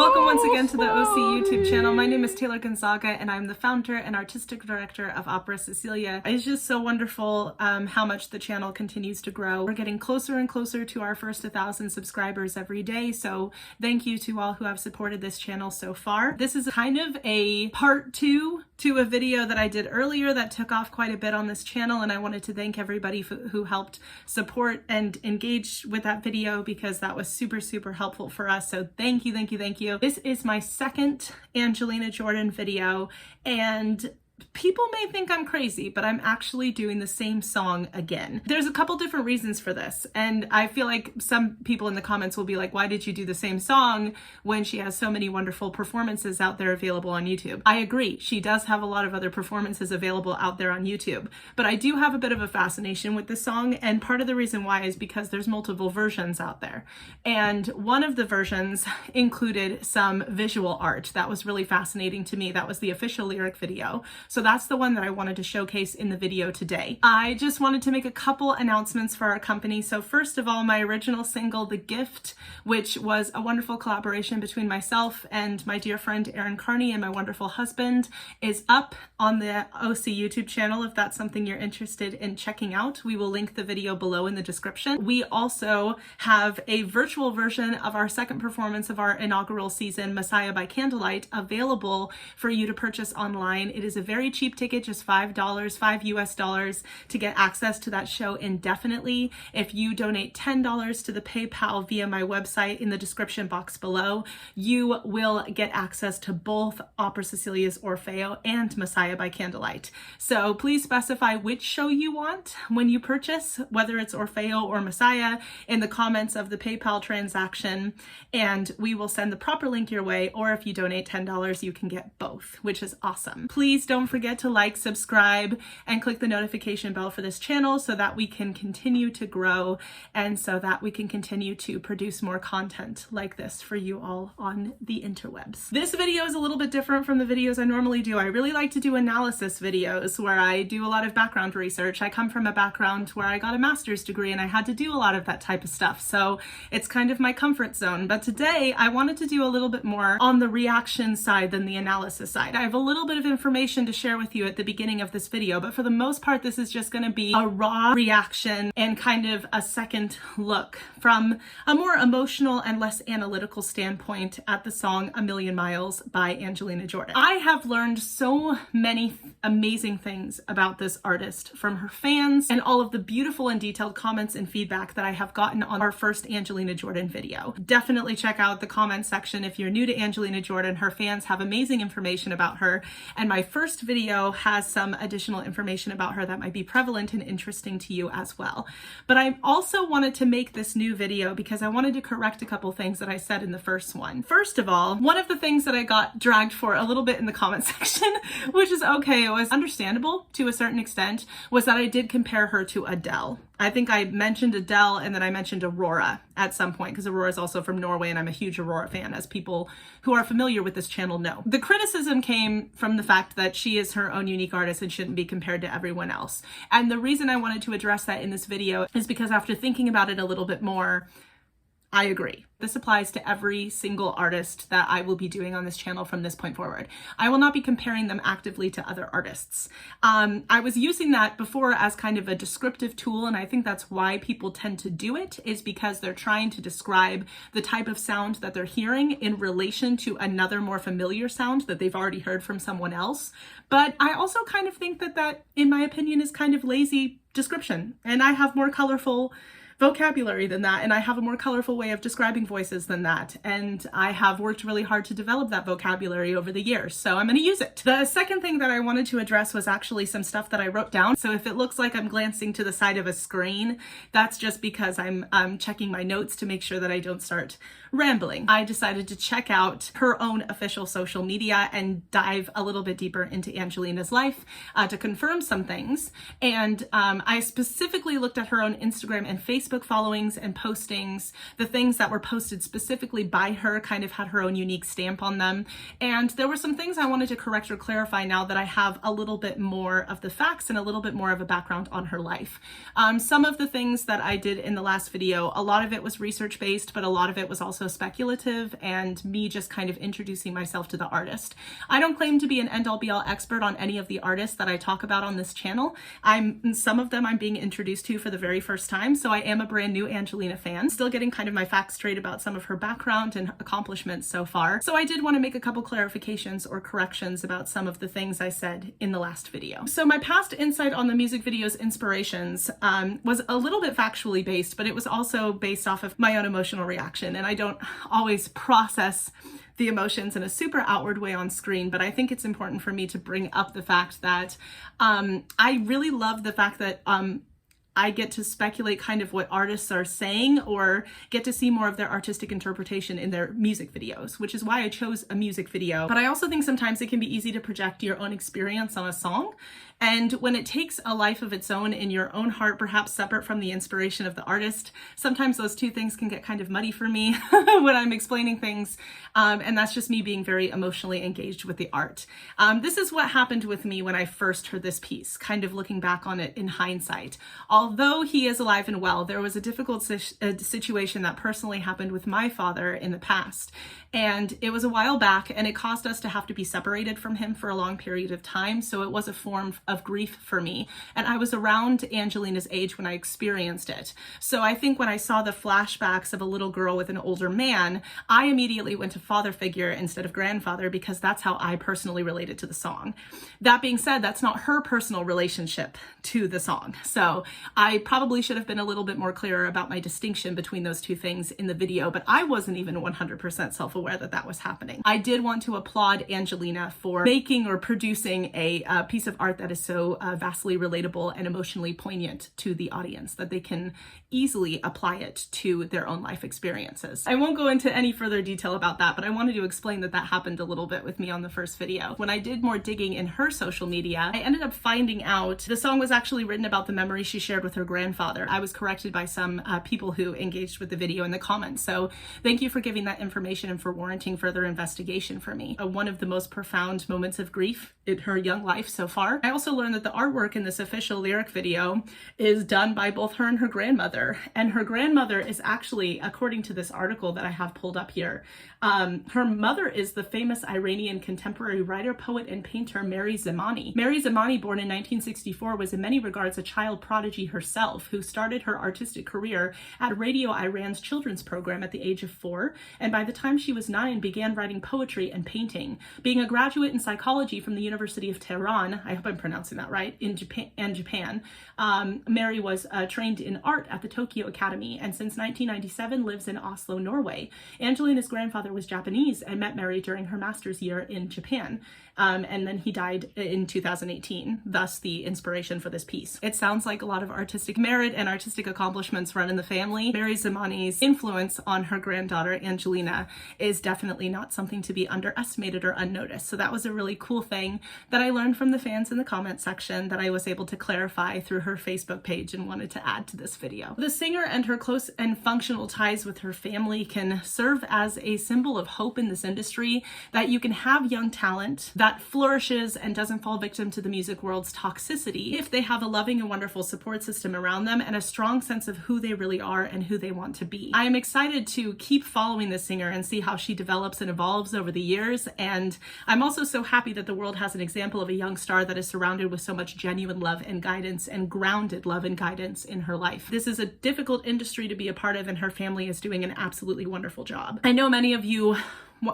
Welcome once again to the OC YouTube channel. My name is Taylor Gonzaga and I'm the founder and artistic director of Opera Cecilia. It's just so wonderful how much the channel continues to grow. We're getting closer and closer to our first 1,000 subscribers every day, so thank you to all who have supported this channel so far. This is kind of a part 2 to a video that I did earlier that took off quite a bit on this channel, and I wanted to thank everybody who helped support and engage with that video because that was super helpful for us. So thank you, thank you, thank you. This is my second Angelina Jordan video, and people may think I'm crazy, but I'm actually doing the same song again. There's a couple different reasons for this, and I feel like some people in the comments will be like, why did you do the same song when she has so many wonderful performances out there available on YouTube? I agree, she does have a lot of other performances available out there on YouTube, but I do have a bit of a fascination with this song, and part of the reason why is because there's multiple versions out there. And one of the versions included some visual art that was really fascinating to me. That was the official lyric video. So that's the one that I wanted to showcase in the video today. I just wanted to make a couple announcements for our company. So first of all, my original single, The Gift, which was a wonderful collaboration between myself and my dear friend Aaron Carney and my wonderful husband, is up on the OC YouTube channel if that's something you're interested in checking out. We will link the video below in the description. We also have a virtual version of our second performance of our inaugural season, Messiah by Candlelight, available for you to purchase online. It is a very cheap ticket, just $5, $5 US, to get access to that show indefinitely. If you donate $10 to the PayPal via my website in the description box below, you will get access to both Opera Cecilia's Orfeo and Messiah by Candlelight. So please specify which show you want when you purchase, whether it's Orfeo or Messiah, in the comments of the PayPal transaction, and we will send the proper link your way, or if you donate $10, you can get both, which is awesome. Please don't forget to like, subscribe, and click the notification bell for this channel so that we can continue to grow and so that we can continue to produce more content like this for you all on the interwebs. This video is a little bit different from the videos I normally do. I really like to do analysis videos where I do a lot of background research. I come from a background where I got a master's degree and I had to do a lot of that type of stuff, so it's kind of my comfort zone. But today I wanted to do a little bit more on the reaction side than the analysis side. I have a little bit of information to share with you at the beginning of this video, but for the most part this is just going to be a raw reaction and kind of a second look from a more emotional and less analytical standpoint at the song A Million Miles by Angelina Jordan. I have learned so many amazing things about this artist from her fans and all of the beautiful and detailed comments and feedback that I have gotten on our first Angelina Jordan video. Definitely check out the comment section if you're new to Angelina Jordan. Her fans have amazing information about her, and my first video has some additional information about her that might be prevalent and interesting to you as well. But I also wanted to make this new video because I wanted to correct a couple things that I said in the first one. First of all, one of the things that I got dragged for a little bit in the comment section, which is okay, it was understandable to a certain extent, was that I did compare her to Adele. I think I mentioned Adele and then I mentioned Aurora at some point because Aurora is also from Norway and I'm a huge Aurora fan, as people who are familiar with this channel know. The criticism came from the fact that she is her own unique artist and shouldn't be compared to everyone else. And the reason I wanted to address that in this video is because after thinking about it a little bit more, I agree. This applies to every single artist that I will be doing on this channel from this point forward. I will not be comparing them actively to other artists. I was using that before as kind of a descriptive tool, and I think that's why people tend to do it, is because they're trying to describe the type of sound that they're hearing in relation to another more familiar sound that they've already heard from someone else. But I also kind of think that that, in my opinion, is kind of lazy description, and I have more colorful vocabulary than that, and I have a more colorful way of describing voices than that, and I have worked really hard to develop that vocabulary over the years, so I'm going to use it. The second thing that I wanted to address was actually some stuff that I wrote down, so if it looks like I'm glancing to the side of a screen, that's just because I'm checking my notes to make sure that I don't start rambling. I decided to check out her own official social media and dive a little bit deeper into Angelina's life to confirm some things, and I specifically looked at her own Instagram and Facebook Facebook followings and postings, the things that were posted specifically by her kind of had her own unique stamp on them. And there were some things I wanted to correct or clarify now that I have a little bit more of the facts and a little bit more of a background on her life. Some of the things that I did in the last video, a lot of it was research-based, but a lot of it was also speculative and me just kind of introducing myself to the artist. I don't claim to be an end-all be-all expert on any of the artists that I talk about on this channel. Some of them I'm being introduced to for the very first time, so I am a brand new Angelina fan, still getting kind of my facts straight about some of her background and accomplishments so far. So I did want to make a couple clarifications or corrections about some of the things I said in the last video. So my past insight on the music video's inspirations was a little bit factually based, but it was also based off of my own emotional reaction, and I don't always process the emotions in a super outward way on screen, but I think it's important for me to bring up the fact that I really love the fact that I get to speculate kind of what artists are saying or get to see more of their artistic interpretation in their music videos, which is why I chose a music video. But I also think sometimes it can be easy to project your own experience on a song. And when it takes a life of its own in your own heart, perhaps separate from the inspiration of the artist, sometimes those two things can get kind of muddy for me when I'm explaining things. And that's just me being very emotionally engaged with the art. This is what happened with me when I first heard this piece, kind of looking back on it in hindsight. Although he is alive and well, there was a difficult situation that personally happened with my father in the past. And it was a while back, and it caused us to have to be separated from him for a long period of time. So it was a form of grief for me. And I was around Angelina's age when I experienced it. So I think when I saw the flashbacks of a little girl with an older man, I immediately went to father figure instead of grandfather, because that's how I personally related to the song. That being said, that's not her personal relationship to the song. So I probably should have been a little bit more clearer about my distinction between those two things in the video, but I wasn't even 100% self-aware that that was happening. I did want to applaud Angelina for making or producing a piece of art that is so vastly relatable and emotionally poignant to the audience that they can easily apply it to their own life experiences. I won't go into any further detail about that, but I wanted to explain that that happened a little bit with me on the first video. When I did more digging in her social media, I ended up finding out the song was actually written about the memories she shared with her grandfather. I was corrected by some people who engaged with the video in the comments, so thank you for giving that information and for warranting further investigation for me. One of the most profound moments of grief in her young life so far. I also learned that the artwork in this official lyric video is done by both her and her grandmother. And her grandmother is actually, according to this article that I have pulled up here, her mother is the famous Iranian contemporary writer, poet, and painter Mary Zamani. Mary Zamani, born in 1964, was in many regards a child prodigy herself, who started her artistic career at Radio Iran's children's program at the age of 4, and by the time she was 9, began writing poetry and painting. Being a graduate in psychology from the University of Tehran, I hope I'm pronouncing that right, in Japan, Mary was trained in art at the Tokyo Academy, and since 1997 lives in Oslo, Norway. Angelina's grandfather was Japanese and met Mary during her master's year in Japan. And then he died in 2018, thus the inspiration for this piece. It sounds like a lot of artistic merit and artistic accomplishments run in the family. Mary Zamani's influence on her granddaughter, Angelina, is definitely not something to be underestimated or unnoticed. So that was a really cool thing that I learned from the fans in the comment section that I was able to clarify through her Facebook page and wanted to add to this video. The singer and her close and functional ties with her family can serve as a symbol of hope in this industry, that you can have young talent that flourishes and doesn't fall victim to the music world's toxicity if they have a loving and wonderful support system around them and a strong sense of who they really are and who they want to be. I am excited to keep following this singer and see how she develops and evolves over the years, and I'm also so happy that the world has an example of a young star that is surrounded with so much genuine love and guidance and grounded love and guidance in her life. This is a difficult industry to be a part of, and her family is doing an absolutely wonderful job. I know many of you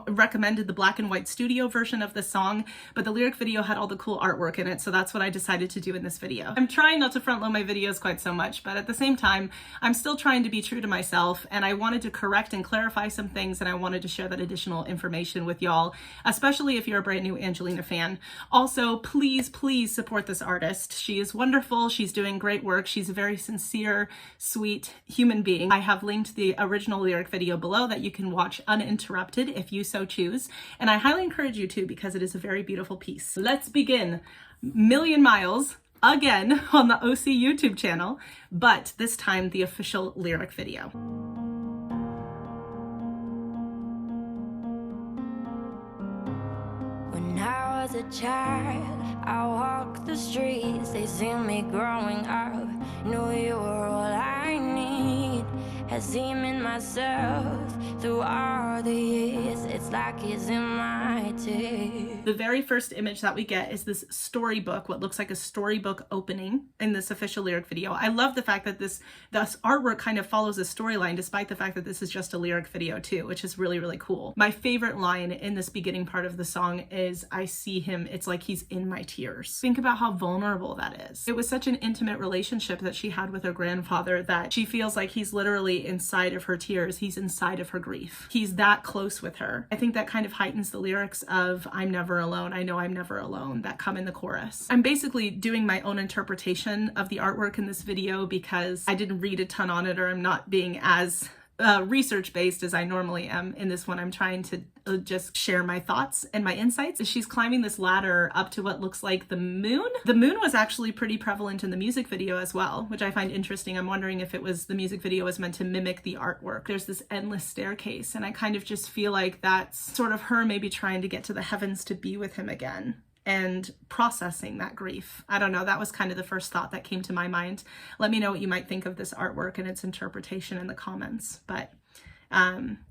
recommended the black and white studio version of the song, but the lyric video had all the cool artwork in it, so that's what I decided to do in this video. I'm trying not to front load my videos quite so much, but at the same time, I'm still trying to be true to myself, and I wanted to correct and clarify some things, and I wanted to share that additional information with y'all, especially if you're a brand new Angelina fan. Also, please, please support this artist. She is wonderful. She's doing great work. She's a very sincere, sweet human being. I have linked the original lyric video below that you can watch uninterrupted if you so choose, and I highly encourage you to, because it is a very beautiful piece. Let's begin. Million miles again on the OC YouTube channel, but this time the official lyric video. When I was a child, I walked the streets, they see me growing up, knew you were all I need. Had seen in myself through all the years, it's like it's in my teeth. The very first image that we get is this storybook, what looks like a storybook opening in this official lyric video. I love the fact that this artwork kind of follows a storyline, despite the fact that this is just a lyric video too, which is really, really cool. My favorite line in this beginning part of the song is, I see him, it's like he's in my tears. Think about how vulnerable that is. It was such an intimate relationship that she had with her grandfather that she feels like he's literally inside of her tears. He's inside of her grief. He's that close with her. I think that kind of heightens the lyrics of I'm never alone, I know I'm never alone, that come in the chorus. I'm basically doing my own interpretation of the artwork in this video because I didn't read a ton on it, or I'm not being as research-based as I normally am. In this one, I'm trying to just share my thoughts and my insights. She's climbing this ladder up to what looks like the moon. The moon was actually pretty prevalent in the music video as well, which I find interesting. I'm wondering if it was the music video was meant to mimic the artwork. There's this endless staircase, and I kind of just feel like that's sort of her maybe trying to get to the heavens to be with him again and processing that grief. I don't know, that was kind of the first thought that came to my mind. Let me know what you might think of this artwork and its interpretation in the comments. But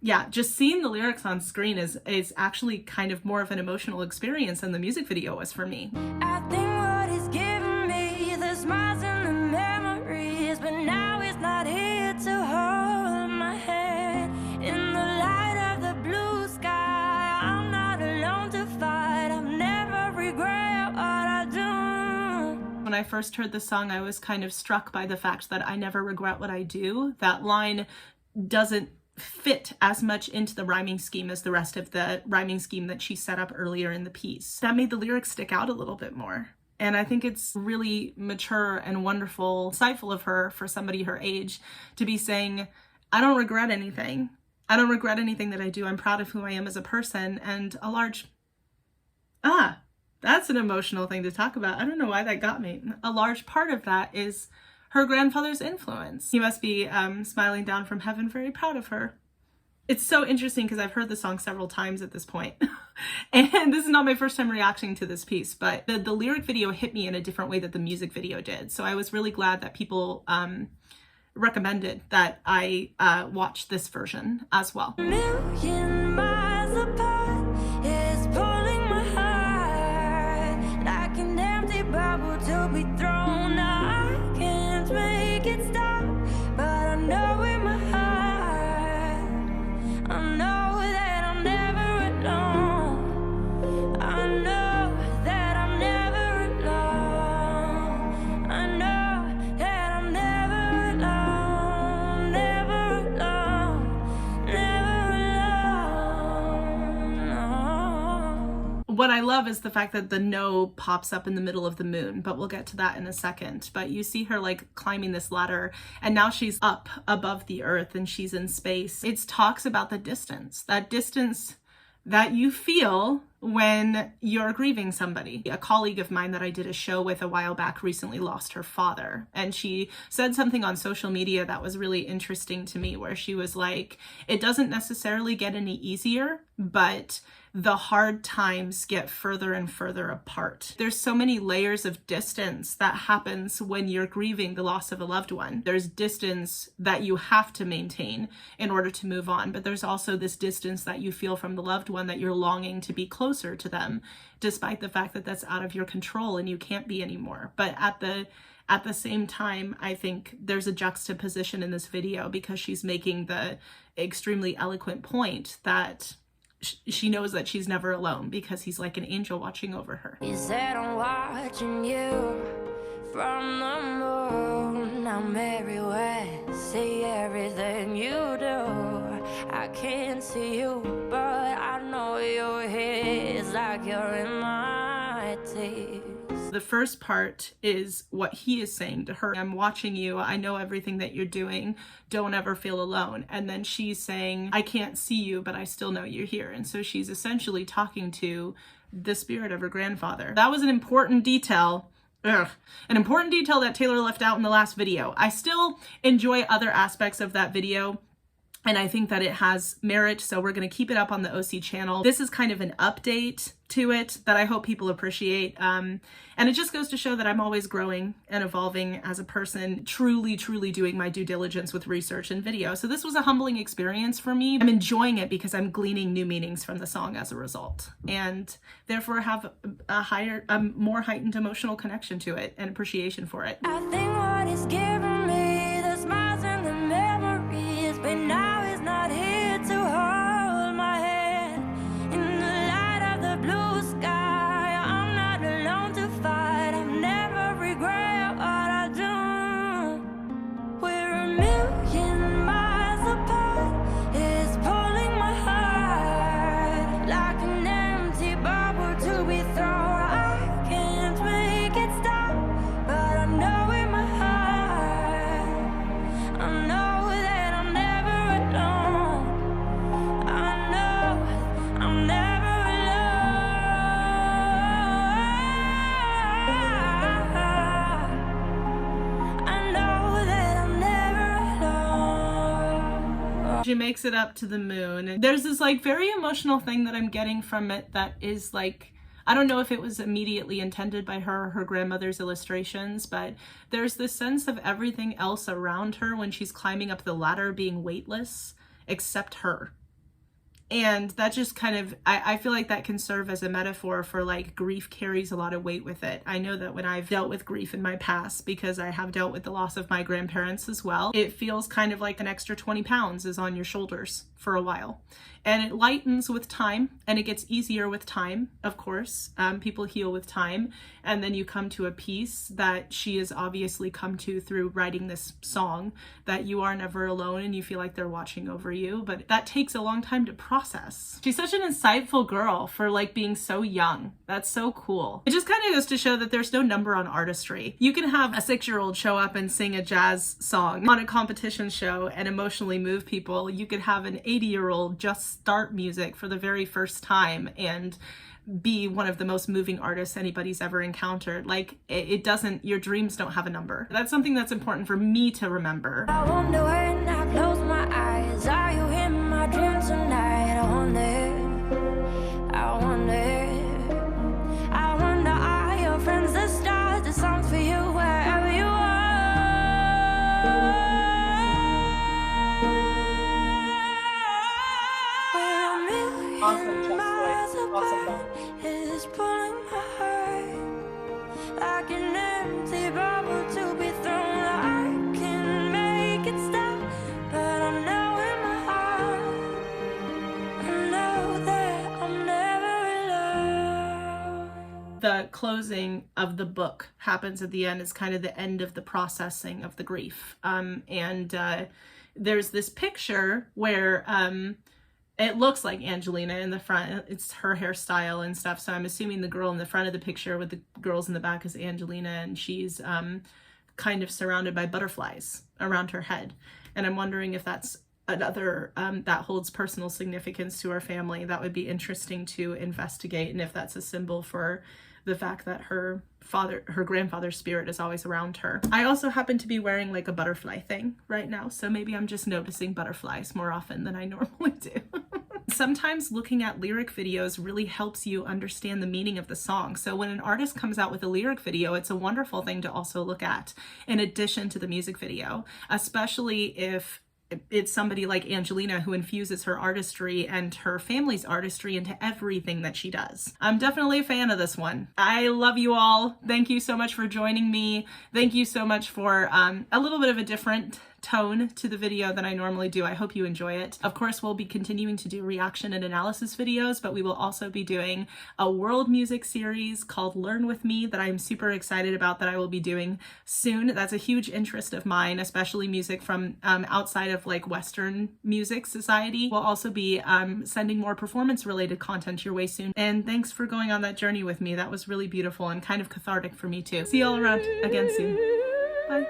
yeah, just seeing the lyrics on screen is actually kind of more of an emotional experience than the music video was for me. I think what is giving me the smiles and the memories, but now it's not here to hold my hand. In the light of the blue sky, I'm not alone to fight. I've never regret what I do. When I first heard the song, I was kind of struck by the fact that I never regret what I do. That line doesn't fit as much into the rhyming scheme as the rest of the rhyming scheme that she set up earlier in the piece. That made the lyrics stick out a little bit more. And I think it's really mature and wonderful, insightful of her for somebody her age to be saying, I don't regret anything. I don't regret anything that I do. I'm proud of who I am as a person. And a large, that's an emotional thing to talk about. I don't know why that got me. A large part of that is her grandfather's influence. He must be smiling down from heaven, very proud of her. It's so interesting because I've heard the song several times at this point. And this is not my first time reacting to this piece, but the lyric video hit me in a different way that the music video did. So I was really glad that people recommended that I watch this version as well. Million miles apart is pulling my heart like an empty bubble to be thrown out. Make it stop, but I know in my heart, I know that I'm never alone. I know that I'm never alone. I know that I'm never alone, never alone, never alone. No. What I love is the fact that the no pops up in the middle of the moon, but we'll get to that in a second. But you see her like climbing this ladder, and now she's up above the earth and she's in space. It talks about the distance, that distance that you feel when you're grieving somebody. A colleague of mine that I did a show with a while back recently lost her father, and she said something on social media that was really interesting to me, where she was like, it doesn't necessarily get any easier, but the hard times get further and further apart. There's so many layers of distance that happens when you're grieving the loss of a loved one. There's distance that you have to maintain in order to move on, but there's also this distance that you feel from the loved one that you're longing to be closer to them, despite the fact that that's out of your control and you can't be anymore. But at the same time, I think there's a juxtaposition in this video because she's making the extremely eloquent point that she knows that she's never alone because he's like an angel watching over her. You said I'm watching you from the moon. I'm everywhere, see everything you do. I can't see you, but I know you're here. It's like you're in my teeth. The first part is what he is saying to her. I'm watching you. I know everything that you're doing. Don't ever feel alone. And then she's saying, I can't see you, but I still know you're here. And so she's essentially talking to the spirit of her grandfather. That was an important detail Ugh. An important detail that Taylor left out in the last video. I still enjoy other aspects of that video, and I think that it has merit, so we're going to keep it up on the OC channel. This is kind of an update to it that I hope people appreciate. And it just goes to show that I'm always growing and evolving as a person, truly doing my due diligence with research and video. So this was a humbling experience for me. I'm enjoying it because I'm gleaning new meanings from the song as a result, and therefore have a more heightened emotional connection to it and appreciation for it. I think what is giving me the smiles and the memories, but now it's not here to hold my hand. In the light of the blue sky, I'm not alone to fight. I've never regret what I do. We're a million miles apart. It's pulling my heart like an empty bubble to be thrown. I can't make it stop, but I know in my heart, I know that I'm never alone. I know I'm never alone. I know that I'm never alone. She makes it up to the moon. And there's this like very emotional thing that I'm getting from it that is like, I don't know if it was immediately intended by her or her grandmother's illustrations, but there's this sense of everything else around her when she's climbing up the ladder being weightless, except her. And that just kind of, I feel like that can serve as a metaphor for like grief carries a lot of weight with it. I know that when I've dealt with grief in my past, because I have dealt with the loss of my grandparents as well, it feels kind of like an extra 20 pounds is on your shoulders for a while. And it lightens with time, and it gets easier with time, of course. People heal with time, and then you come to a peace that she has obviously come to through writing this song, that you are never alone and you feel like they're watching over you, but that takes a long time to process. She's such an insightful girl for like being so young. That's so cool. It just kind of goes to show that there's no number on artistry. You can have a 6-year-old show up and sing a jazz song on a competition show and emotionally move people. You could have an 80-year-old just start music for the very first time and be one of the most moving artists anybody's ever encountered. Like, it doesn't, your dreams don't have a number. That's something that's important for me to remember. I wonder when I close my eyes, are you in my dreams tonight? I wonder, are your friends the stars, the songs for you wherever you are? We're a million miles apart. It's pulling my heart like an empty bubble to be thrown. I can make it stop, but I know in my heart, I know that I'm never alone. The closing of the book happens at the end. It's kind of the end of the processing of the grief. There's this picture where it looks like Angelina in the front. It's her hairstyle and stuff. So I'm assuming the girl in the front of the picture with the girls in the back is Angelina, and she's kind of surrounded by butterflies around her head. And I'm wondering if that's another that holds personal significance to our family. That would be interesting to investigate, and if that's a symbol for the fact that her grandfather's spirit is always around her. I also happen to be wearing like a butterfly thing right now, so maybe I'm just noticing butterflies more often than I normally do. Sometimes looking at lyric videos really helps you understand the meaning of the song. So when an artist comes out with a lyric video, it's a wonderful thing to also look at in addition to the music video, especially if it's somebody like Angelina who infuses her artistry and her family's artistry into everything that she does. I'm definitely a fan of this one. I love you all. Thank you so much for joining me. Thank you so much for a little bit of a different tone to the video than I normally do. I hope you enjoy it. Of course, we'll be continuing to do reaction and analysis videos, but we will also be doing a world music series called Learn With Me that I'm super excited about, that I will be doing soon. That's a huge interest of mine, especially music from outside of like Western music society. We'll also be sending more performance related content your way soon. And thanks for going on that journey with me. That was really beautiful and kind of cathartic for me too. See you all around again soon. Bye.